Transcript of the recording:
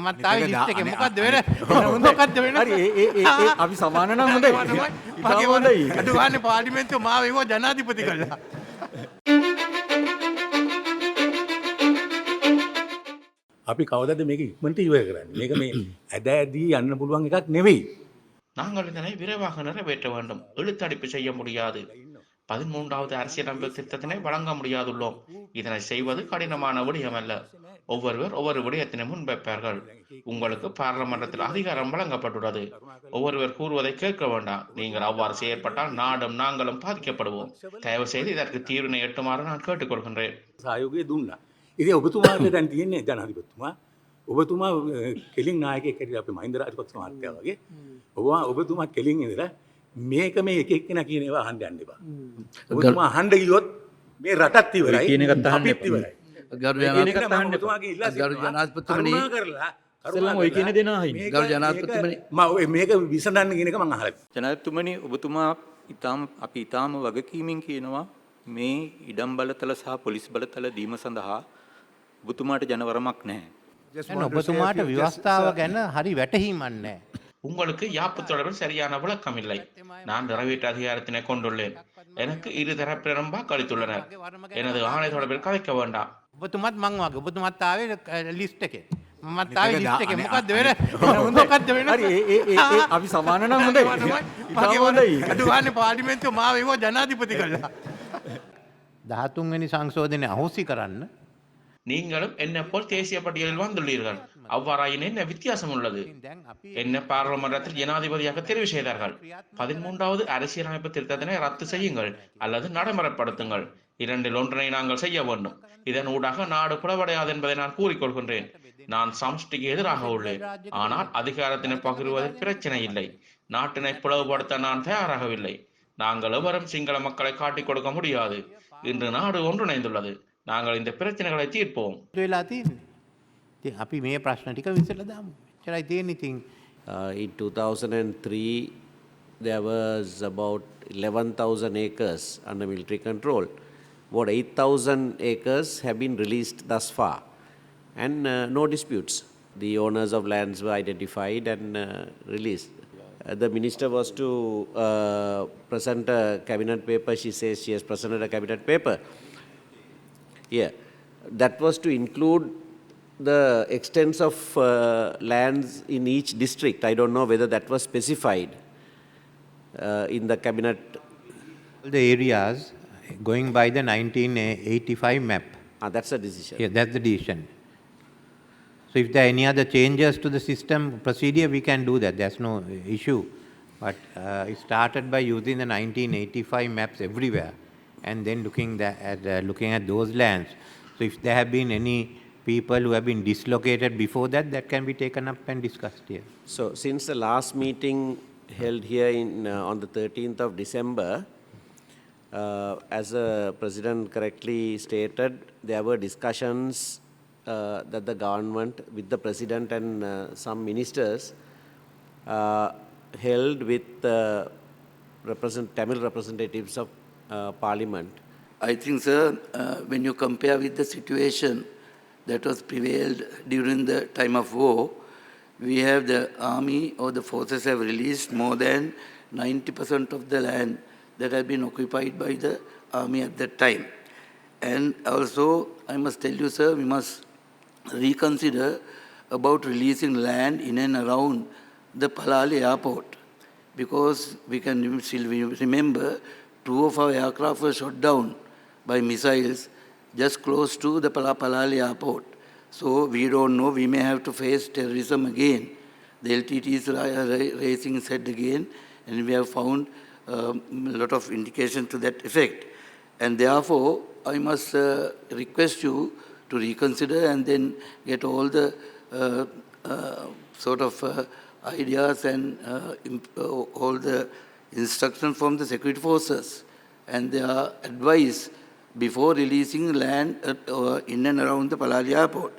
මත් ආවේ ලිස්ට් එකේ මොකද්ද වෙන මොකද්ද වෙන හරි ඒ අපි සමාන නම් හොඳයි. ඉතාම හොඳයි. අඩුවානේ පාර්ලිමේන්තුව මාව ඒව ජනාධිපති කළා. අපි කවදද මේක ඉක්මනට ඉවර කරන්නේ? මේක මේ ඇද ඇදී යන්න පුළුවන් එකක් නෙවෙයි. நாங்கள் இதனை விரைவாக நிறைவேற்ற வேண்டும். இழுத்தடிப்பு செய்ய முடியாது. 13வது அரசியலமைப்பு திருத்தத்தினை வழங்க முடியாதுள்ளோம். இதனை செய்வது கடினமான விடயமல்ல. ஒவ்வொருவர் ஒவ்வொரு விடயத்தினை முன்வைப்பார்கள். உங்களுக்கு பாராளுமன்றத்தில் அதிகாரம் வழங்கப்பட்டுள்ளது. ஒவ்வொருவர் கூறுவதை கேட்க வேண்டாம். நீங்கள் அவ்வாறு செயற்பட்டால் நாடும் நாங்களும் பாதிக்கப்படுவோம். தயவு செய்து இதற்கு தீர்வினை எட்டுமாறு நான் கேட்டுக்கொள்கின்றேன். සහයෝගය දුන්නා. ඉතින් ඔබතුමාට දැන් තියෙන්නේ ජනාධිපතිතුමා. ඔබතුමා කෙලින් නායකයෙක් හැටියට අපේ මහින්ද රාජපක්ෂ මහත්තයා වගේ. ඔබතුමා කෙලින් ඉඳලා මේක මේ එක එක්කෙනා කියන ඒවා අහන්න යන්න එපා. ඔබතුමා අහන්න ගියොත් මේ රටත් ඉවරයි. කියන එකත් අහන්න අපිත් ඉවරයි. ගරු ජනාධිපතිතුමනි ඉස්සෙල්ලාම ඔය කියන දේ නාහින් ගරු ජනාධිපතිතුමනි මේක විසඳන්න කියන එක මම අහලා. ජනාධිපතිතුමනි ඔබතුමා අපි ඊටාම වගකීමෙන් කියනවා මේ ඉඩම් බලතල සහ පොලිස් බලතල දීම සඳහා ඔබතුමාට ජනවරමක් නැහැ. ඔබතුමාට ව්‍යවස්ථාව ගැන හරි වැටහීමක් නැහැ. உங்களுக்கு யாப்பு தொடர்பில் சரியான விளக்கம் இல்லை. நான் நிறைவேற்று அதிகாரத்தினை கொண்டுள்ளேன். எனக்கு இரு தரப்பினரும் வாக்களித்துள்ளனர். எனது ஆணை தொடர்பில் கதைக்க வேண்டாம். ඔබතුමත් මං වගේ ඔබතුමත් ආවේ ලිස්ට් එකේ. මමත් ආවේ ලිස්ට් එකේ මොකද්ද වෙන මොකද්ද වෙන හරි ඒ අපි සමාන නම් හොඳයි. ඉතාම හොඳයි. අඩුවානේ පාර්ලිමේන්තුව මාව ඒව ජනාධිපති කළා. 13 වෙනි සංශෝධනය අහෝසි කරන්න நீங்களும் என்ன போல் தேசிய பட்டியலில் வந்துள்ளீர்கள். அவ்வாறாயின் என்ன வித்தியாசம் உள்ளது? என்ன பாராளுமன்றத்தில் ஜனாதிபதியாக தெரிவு செய்தார்கள். 13வது அரசியலமைப்பு திருத்தத்தினை ரத்து செய்யுங்கள் அல்லது நடைமுறைப்படுத்துங்கள். இரண்டில் ஒன்றினை நாங்கள் செய்ய வேண்டும். இதன் ஊடாக நாடு புலவடையாது என்பதை நான் கூறிக்கொள்கின்றேன். நான் சமஷ்டிக்கு எதிராக உள்ளேன். ஆனால் அதிகாரத்தினை பகிர்வதில் பிரச்சனை இல்லை. நாட்டினை பிளவுபடுத்த நான் தயாராகவில்லை. நாங்கள் எவரும் சிங்கள மக்களை காட்டிக் கொடுக்க முடியாது. இன்று நாடு ஒன்றிணைந்துள்ளது. நாங்கள் இந்த பிரச்சனைகளை தீர்ப்போம். වෙලා තියෙන්නේ. ඉතින් අපි මේ ප්‍රශ්න ටික විසඳලා දාමු. එච්චරයි තියෙන්නේ ඉතින්. In 2003, there was about 11,000 acres under military control. About 8,000 acres have been released thus far, and no disputes. The owners of lands were identified and released. The minister was to present a cabinet paper. She says she has presented a cabinet paper. Yeah, that was to include the extents of lands in each district. I don't know whether that was specified in the cabinet. The areas going by the 1985 map. That's a decision. Yeah, that's the decision. So if there are any other changes to the system procedure, we can do that. There's no issue. But it started by using the 1985 maps everywhere, and then looking at those lands. So if there have been any people who have been dislocated before that, that can be taken up and discussed here. So since the last meeting held here on the 13th of December, as the President correctly stated, there were discussions that the government with the President and some ministers held with Tamil representatives of Parliament. I think, sir, when you compare with the situation that was prevailed during the time of war, we have the army or the forces have released more than 90% of the land that had been occupied by the army at that time. And also, I must tell you, sir, we must reconsider about releasing land in and around the Palali airport, because we can still remember 2 of our aircraft were shot down by missiles just close to the Palali airport. So we don't know, we may have to face terrorism again. The LTT is raising its head again, and we have found a lot of indication to that effect. And therefore, I must request you to reconsider and then get all the sort of ideas and all the instructions from the security forces and their advice before releasing land in and around the Palali airport.